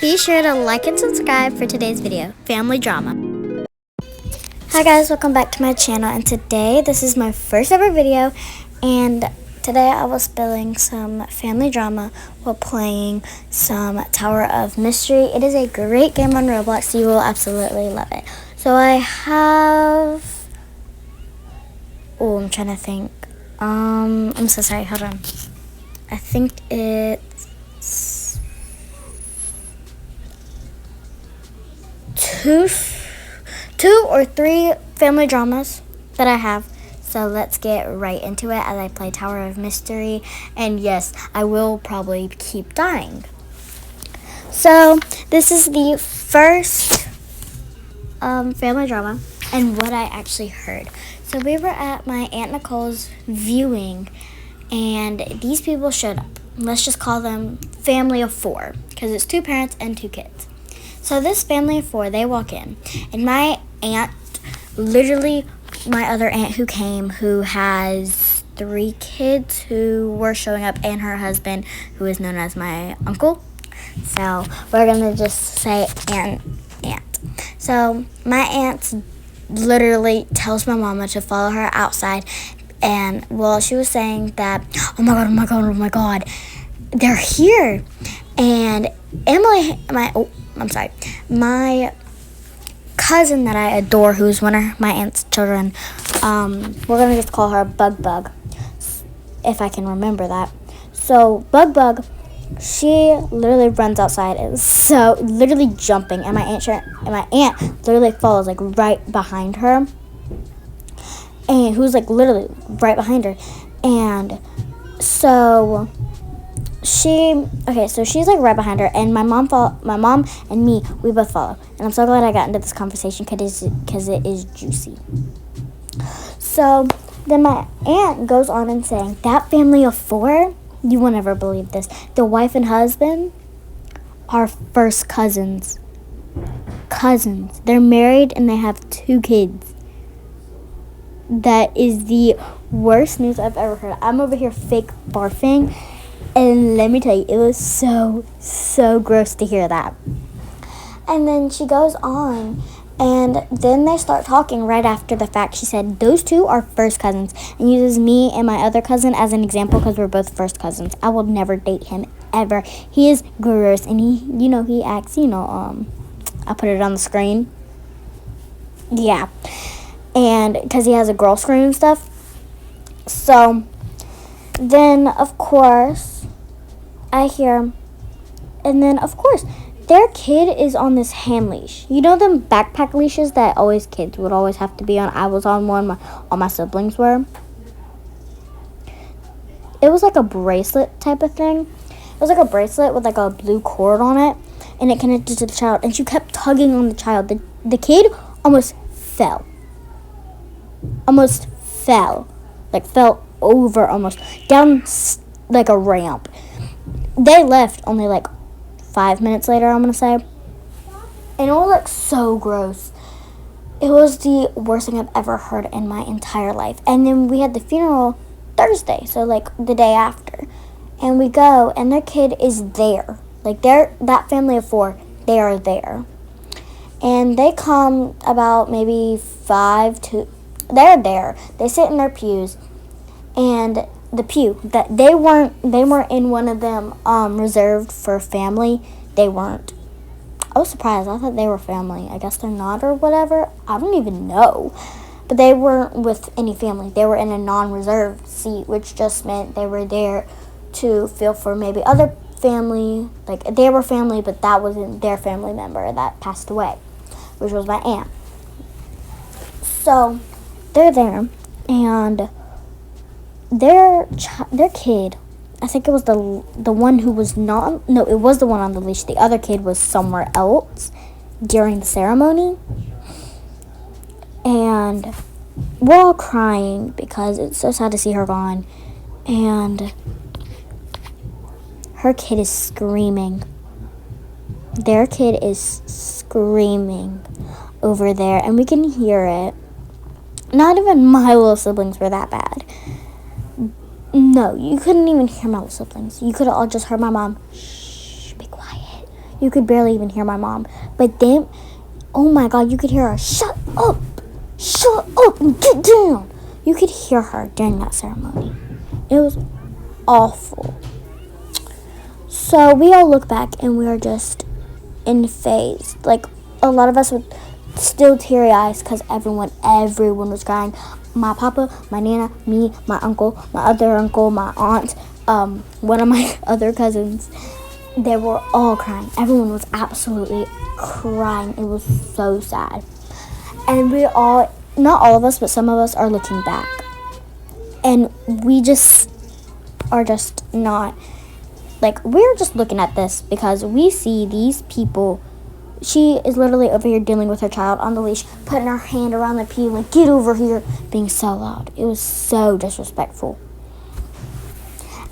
Be sure to like and subscribe for today's video, Family Drama. Hi guys, welcome back to my channel, and today this is my first ever video, and today I was spilling some family drama while playing some Tower of Mystery. It is a great game on Roblox, you will absolutely love it. So I have, I'm trying to think, I'm so sorry, hold on. I think it's two or three family dramas that I have. So let's get right into it as I play Tower of Mystery. And yes, I will probably keep dying. So this is the first family drama and what I actually heard. So we were at my Aunt Nicole's viewing, and these people showed up. Let's just call them family of four, because it's two parents and two kids. So this family of four, they walk in, and my aunt, literally my other aunt who came, who has three kids who were showing up, and her husband, who is known as my uncle. So we're gonna just say aunt. So my aunt literally tells my mama to follow her outside, and well, she was saying that, oh my god, they're here. And Emily, my cousin that I adore, who's one of my aunt's children, we're gonna just call her Bug, if I can remember that. So Bug, she literally runs outside, and so literally jumping, and my aunt literally follows like right behind her, and who's like literally right behind her, and so she's like right behind her, and my mom and me, we both follow. And I'm so glad I got into this conversation because it is juicy. So then my aunt goes on and saying, that family of four, you will never believe this, the wife and husband are first cousins. They're married and they have two kids. That is the worst news I've ever heard. I'm over here fake barfing, and let me tell you, it was so gross to hear that. And then she goes on, and then they start talking right after the fact. She said, those two are first cousins, and uses me and my other cousin as an example because we're both first cousins. I will never date him, ever. He is gross, and he acts, I'll put it on the screen. Yeah. And because he has a girl screen and stuff. So then, of course, I hear, and then, of course, their kid is on this hand leash. You know them backpack leashes that kids would always have to be on? I was on one, all my siblings were. It was like a bracelet type of thing. It was like a bracelet with like a blue cord on it, and it connected to the child, and she kept tugging on the child. The kid almost fell. Like fell over almost, down like a ramp. They left only like 5 minutes later, I'm gonna say. And it was like so gross. It was the worst thing I've ever heard in my entire life. And then we had the funeral Thursday, so like the day after. And we go, and their kid is there. Like that family of four, they are there. And they come about maybe they're there. They sit in their pews, and the pew that they weren't in one of them reserved for family. They weren't. I was surprised. I thought they were family. I guess they're not, or whatever. I don't even know. But they weren't with any family. They were in a non-reserved seat, which just meant they were there to feel for maybe other family. Like they were family, but that wasn't their family member that passed away, which was my aunt. So they're there, and their kid, I think it was the one who was not, no, it was the one on the leash. The other kid was somewhere else during the ceremony. And we're all crying because it's so sad to see her gone. And her kid is screaming. Their kid is screaming over there, and we can hear it. Not even my little siblings were that bad. No, you couldn't even hear my little siblings. You could have all just heard my mom, shh, be quiet. You could barely even hear my mom. But then, oh my God, you could hear her, shut up, and get down. You could hear her during that ceremony. It was awful. So we all look back and we are just in phase. Like, a lot of us with still teary eyes because everyone was crying. My papa, my nana, me, my uncle, my other uncle, my aunt, one of my other cousins. They were all crying. Everyone was absolutely crying. It was so sad. And we all, not all of us, but some of us are looking back. And we just are just not, like, we're just looking at this because we see these people. She is literally over here dealing with her child on the leash, putting her hand around the pee, like, get over here, being so loud. It was so disrespectful.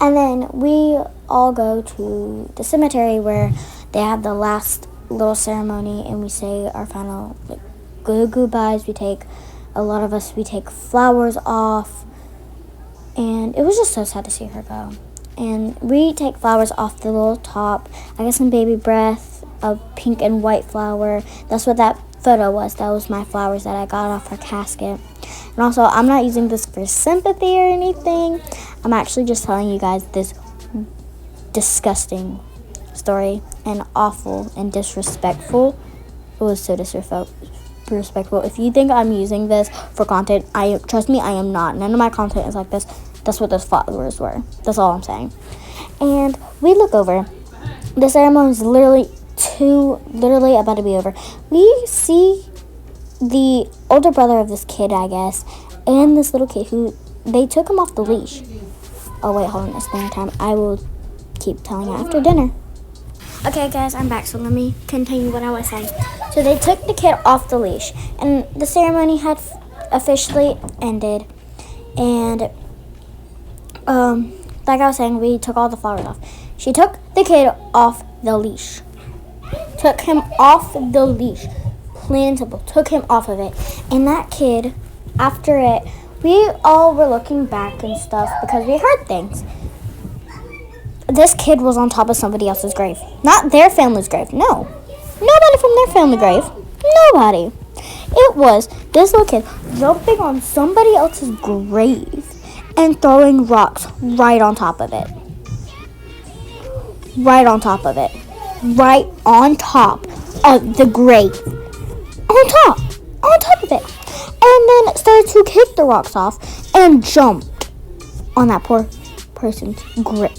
And then we all go to the cemetery where they have the last little ceremony, and we say our final, like, goodbyes. A lot of us take flowers off, and it was just so sad to see her go. And we take flowers off the little top. I got some baby breath, a pink and white flower. That's what that photo was. That was my flowers that I got off her casket. And also, I'm not using this for sympathy or anything. I'm actually just telling you guys this disgusting story, and awful and disrespectful. It was so disrespectful. If you think I'm using this for content, trust me, I am not. None of my content is like this. That's what those flowers were. That's all I'm saying. And we look over. The ceremony is literally about to be over. We see the older brother of this kid, I guess, and this little kid who they took him off the leash. Oh wait, hold on, it's dinner time. I will keep telling you after dinner. Okay guys, I'm back, so let me continue what I was saying. So they took the kid off the leash, and the ceremony had officially ended. And like I was saying, we took all the flowers off. She took the kid off the leash. Took him off the leash. Plain and simple. Took him off of it. And that kid, after it, we all were looking back and stuff because we heard things. This kid was on top of somebody else's grave. Not their family's grave. No. Nobody from their family grave. Nobody. It was this little kid jumping on somebody else's grave and throwing rocks right on top of it. Right on top of it. Right on top of the grave. On top of it. And then started to kick the rocks off and jumped on that poor person's grave.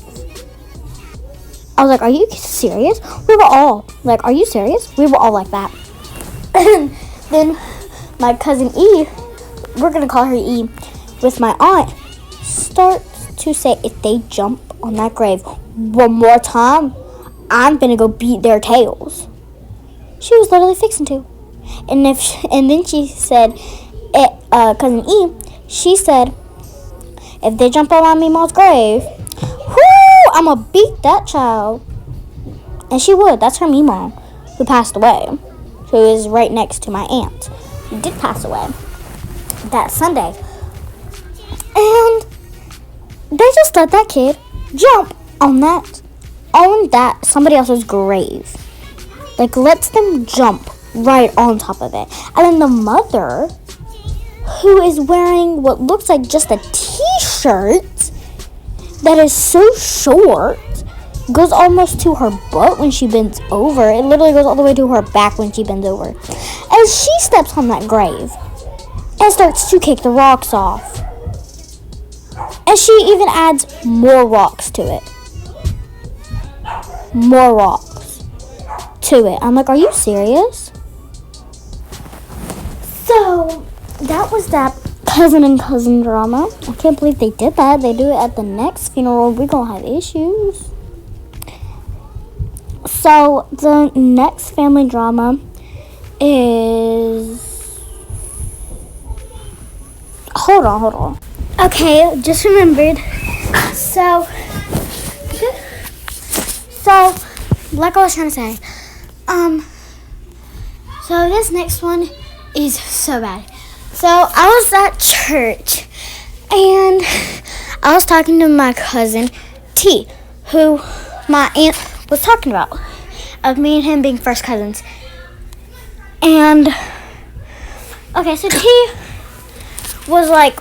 I was like, are you serious? We were all like, are you serious? We were all like that. And then my cousin E, we're going to call her E, with my aunt, starts to say, if they jump on that grave one more time, I'm going to go beat their tails. She was literally fixing to. And then she said, cousin E, she said, if they jump on my Meemaw's grave, I'm going to beat that child. And she would. That's her Meemaw, who passed away, who is right next to my aunt, who did pass away that Sunday. And they just let that kid jump on that somebody else's grave. Like, lets them jump right on top of it. And then the mother, who is wearing what looks like just a t-shirt that is so short, goes almost to her butt when she bends over. It literally goes all the way to her back when she bends over. As she steps on that grave and starts to kick the rocks off. And she even adds more rocks to it. More rocks to it. I'm like, are you serious? So, that was that cousin and cousin drama. I can't believe they did that. They do it at the next funeral. We're going to have issues. So, the next family drama is... Hold on. Okay, just remembered. So, like I was trying to say, so this next one is so bad. So, I was at church, and I was talking to my cousin, T, who my aunt was talking about. of me and him being first cousins. And okay, so T was like,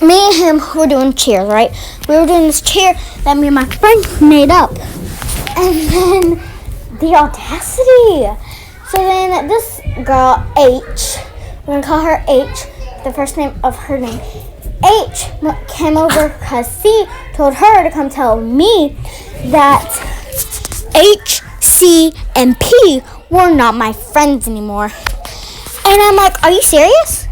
me and him were doing cheers, right? We were doing this cheer that me and my friend made up. And then the audacity. So then this girl, H, we're gonna call her H, the first name of her name. H came over because C told her to come tell me that H, C, and P were not my friends anymore. And I'm like, are you serious?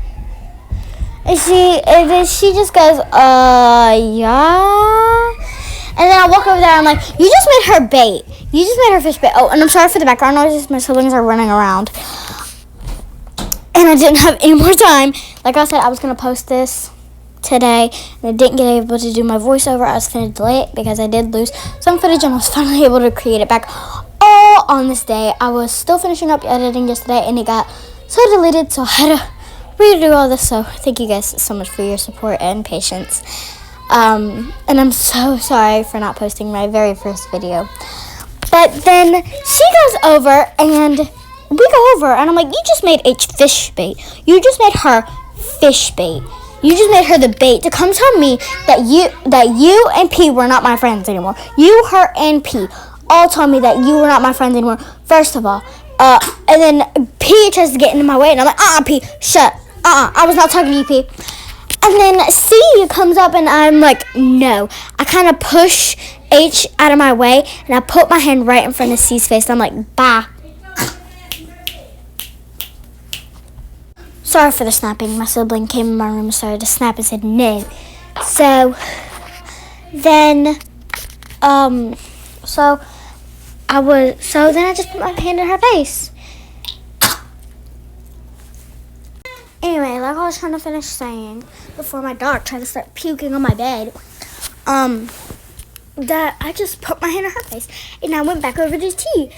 And she just goes, yeah. And then I walk over there, I'm like, you just made her bait. You just made her fish bait. Oh, and I'm sorry for the background noise, my siblings are running around. And I didn't have any more time. Like I said, I was going to post this today, and I didn't get able to do my voiceover. I was going to delay it because I did lose some footage, and I was finally able to create it back all on this day. I was still finishing up editing yesterday, and it got so deleted, so I had to redo all this. So thank you guys so much for your support and patience. And I'm so sorry for not posting my very first video. But then she goes over, and we go over, and I'm like, you just made H fish bait. You just made her fish bait. You just made her the bait to come tell me that you and P were not my friends anymore. You, her, and P all told me that you were not my friends anymore. First of all, and then P tries to get into my way, and I'm like, P, shut. I was not talking to you, P. And then C comes up, and I'm like, no. I kind of push H out of my way, and I put my hand right in front of C's face. And I'm like, bye. Sorry for the snapping. My sibling came in my room and started to snap and said no. So then, so then I just put my hand in her face. Anyway, like I was trying to finish saying before my dog tried to start puking on my bed, that I just put my hand in her face, and I went back over to T.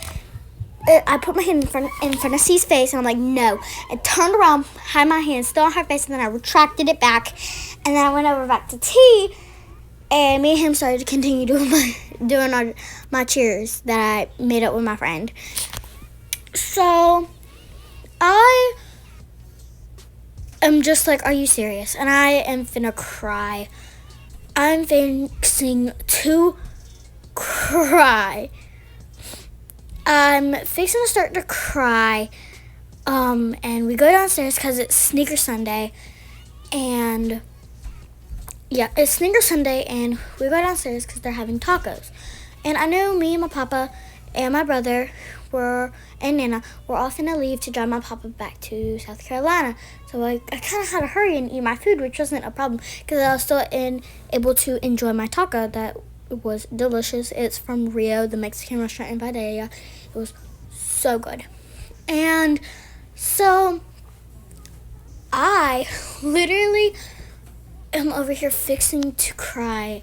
I put my hand in front of C's face, and I'm like, no. I turned around, had my hand still on her face, and then I retracted it back. And then I went over back to T, and me and him started to continue doing my cheers that I made up with my friend. So I am just like, are you serious? And I am finna cry. I'm fixing to cry. I'm fixing to start to cry, and we go downstairs because it's Sneaker Sunday, and yeah, it's Sneaker Sunday, and we go downstairs because they're having tacos, and I know me and my papa and my brother and Nana were all finna leave to drive my papa back to South Carolina, so I kind of had to hurry and eat my food, which wasn't a problem because I was still able to enjoy my taco that was delicious. It's from Rio, the Mexican restaurant in Vidalia. It was so good. And so I literally am over here fixing to cry,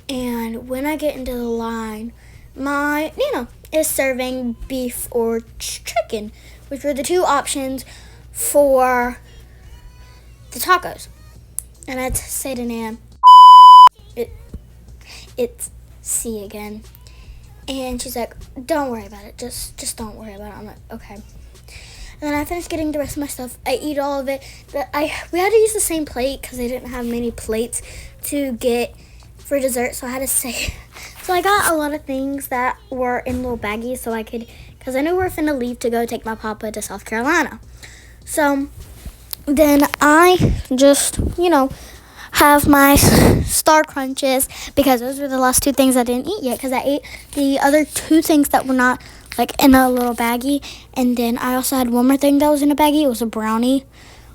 and when I get into the line, my Nina is serving beef or chicken, which were the two options for the tacos. And I'd say to Nana, it's C again. And she's like, don't worry about it. Just don't worry about it. I'm like, okay. And then I finished getting the rest of my stuff. I eat all of it. We had to use the same plate because they didn't have many plates to get for dessert. So I had to say, so I got a lot of things that were in little baggies so I could, because I knew we were finna leave to go take my papa to South Carolina. So then I just, have my Star Crunches because those were the last two things I didn't eat yet because I ate the other two things that were not like in a little baggie. And then I also had one more thing that was in a baggie. It was a brownie,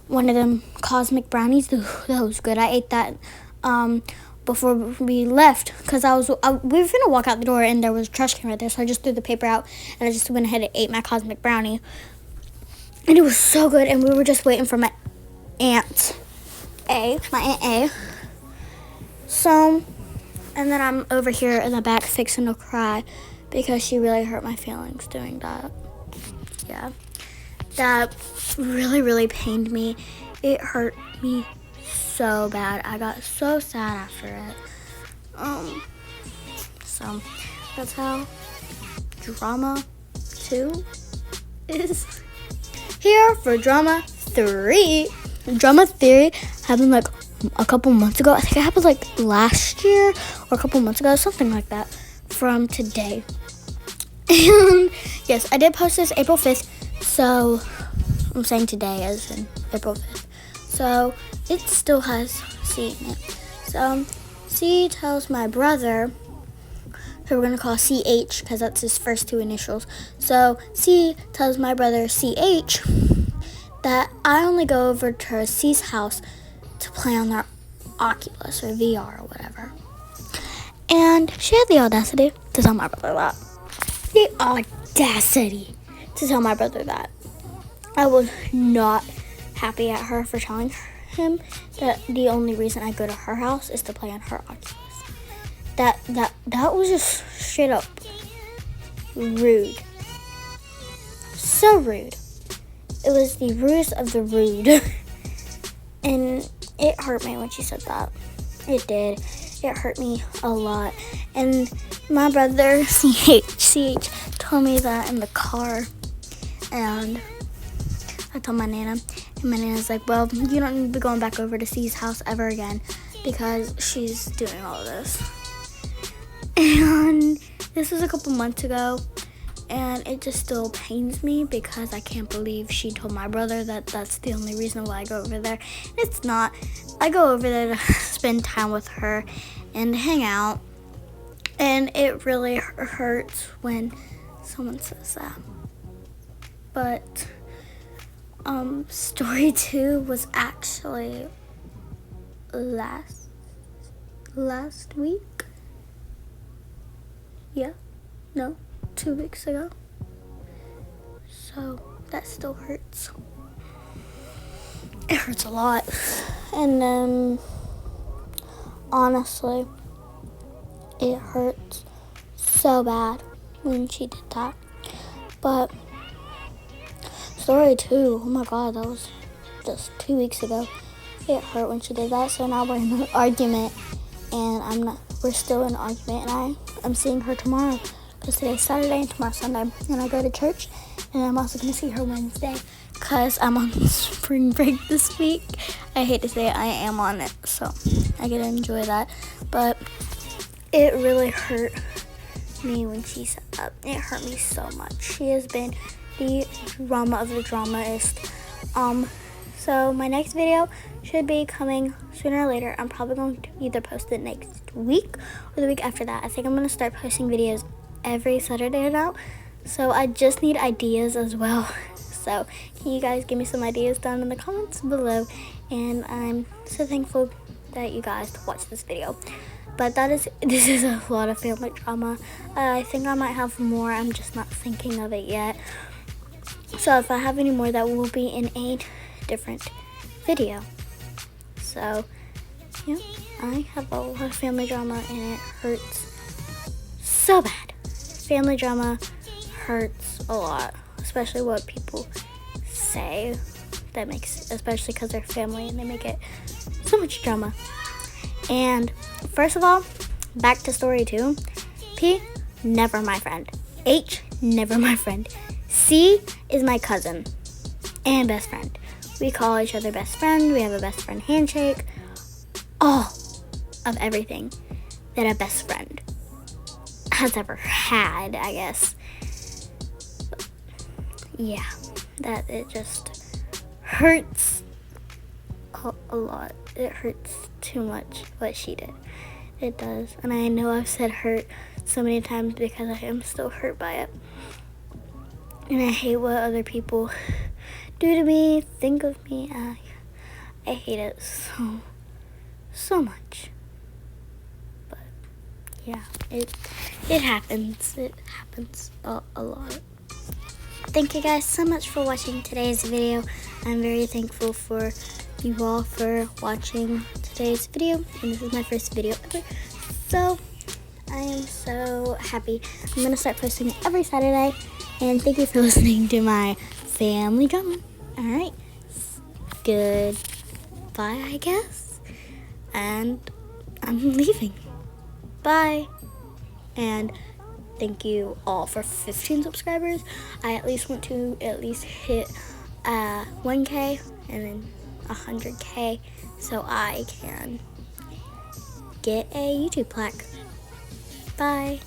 one of them cosmic brownies. That was good. I ate that before we left because we were gonna walk out the door and there was a trash can right there, so I just threw the paper out and I just went ahead and ate my cosmic brownie, and it was so good. And we were just waiting for my Aunt A. So, and then I'm over here in the back fixing to cry because she really hurt my feelings doing that. Yeah, that really, really pained me. It hurt me so bad. I got so sad after it. So that's how drama 2 is here for drama 3. Drama 3 happened like a couple months ago. I think it happened like last year or a couple months ago, something like that, from today. And yes, I did post this April 5th, so I'm saying today as in April 5th. So it still has C in it. So C tells my brother, who we're going to call CH because that's his first 2 initials. So C tells my brother CH that I only go over to C's house to play on their Oculus or VR or whatever. And she had the audacity to tell my brother that. The audacity to tell my brother that. I was not happy at her for telling him that the only reason I go to her house is to play on her Oculus. That was just straight up rude. So rude. It was the rudest of the rude. And it hurt me when she said that. It did. It hurt me a lot. And my brother, CH, told me that in the car. And I told my Nana. And my Nana's like, well, you don't need to be going back over to C's house ever again because she's doing all of this. And this was a couple months ago. And it just still pains me because I can't believe she told my brother that that's the only reason why I go over there. It's not. I go over there to spend time with her and hang out. And it really hurts when someone says that. But story 2 was actually last week. Yeah. No. 2 weeks ago. So that still hurts. It hurts a lot. And then honestly, it hurts so bad when she did that. But story 2, oh my god, that was just 2 weeks ago. It hurt when she did that. So now we're in an argument, and we're still in an argument, and I'm seeing her tomorrow. Because today's Saturday and tomorrow's Sunday. And I go to church. And I'm also going to see her Wednesday. Because I'm on spring break this week. I hate to say it, I am on it. So I get to enjoy that. But it really hurt me when she said that. It hurt me so much. She has been the drama of the dramaist. So my next video should be coming sooner or later. I'm probably going to either post it next week or the week after that. I think I'm going to start posting videos every Saturday now, so I just need ideas as well. So can you guys give me some ideas down in the comments below? And I'm so thankful that you guys watched this video. But this is a lot of family drama. I think I might have more. I'm just not thinking of it yet. So if I have any more, that will be in a different video. So yeah, I have a lot of family drama, and it hurts so bad. Family drama hurts a lot, especially what people say. That makes, especially because they're family and they make it so much drama. And first of all, back to story 2. P, never my friend. H, never my friend. C is my cousin and best friend. We call each other best friend. We have a best friend handshake. All of everything that a best friend has ever had, I guess. But yeah, that it just hurts a lot. It hurts too much what she did. It does. And I know I've said hurt so many times because I am still hurt by it. And I hate what other people do to me, think of me. I hate it so much. But yeah, it happens. It happens a lot. Thank you guys so much for watching today's video. I'm very thankful for you all for watching today's video. And this is my first video ever. So I am so happy. I'm going to start posting every Saturday. And thank you for listening to my family drama. Alright. Goodbye, I guess. And I'm leaving. Bye. And thank you all for 15 subscribers. I at least want to hit 1K and then 100K so I can get a YouTube plaque. Bye.